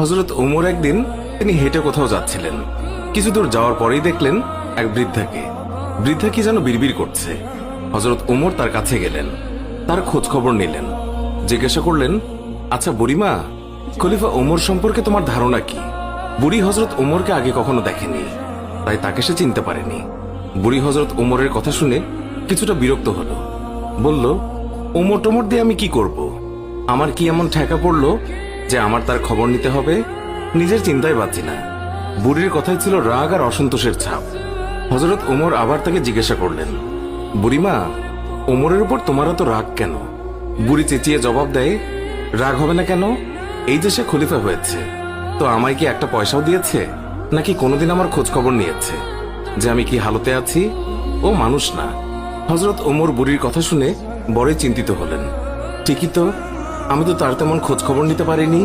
হযরত ওমর একদিন তিনি হেঁটে কোথাও যাচ্ছিলেন। কিছু দূর যাওয়ার পরেই দেখলেন এক বৃদ্ধাকে। বৃদ্ধা কি যেন বিড়বিড় করছে। হযরত ওমর তার কাছে গেলেন, তার খোঁজ খবর নিলেন, জিজ্ঞাসা করলেন, আচ্ছা বুড়িমা, খলিফা ওমর সম্পর্কে তোমার ধারণা কি? বুড়ি হযরত ওমরকে আগে কখনো দেখেনি, তাই তাকে সে চিনতে পারেনি। বুড়ি হযরত ওমরের কথা শুনে কিছুটা বিরক্ত হলো, বলল, ওমর টোমর দিয়ে আমি কি করব? আমার কি এমন ঠেকা পড়লো যে আমার তার খবর নিতে হবে? নিজের চিন্তায় বাঁচি না। বুড়ির কথায় ছিল রাগ আর অসন্তোষের ছাপ। হযরত ওমর আবার তাকে জিজ্ঞাসা করলেন, বুড়িমা, ওমরের উপর তোমার এত রাগ কেন? বুড়ি চেঁচিয়ে জবাব দেয়, রাগ হবে না কেন? এই যে সে খলিফা হয়েছে, তো আমায় কি একটা পয়সাও দিয়েছে? নাকি কোনোদিন আমার খোঁজ খবর নিয়েছে যে আমি কি হালতে আছি? ও মানুষ না। হযরত ওমর বুড়ির কথা শুনে বড়ই চিন্তিত হলেন। ঠিকই তো, আমি তো তার তেমন খোঁজ খবর নিতে পারিনি।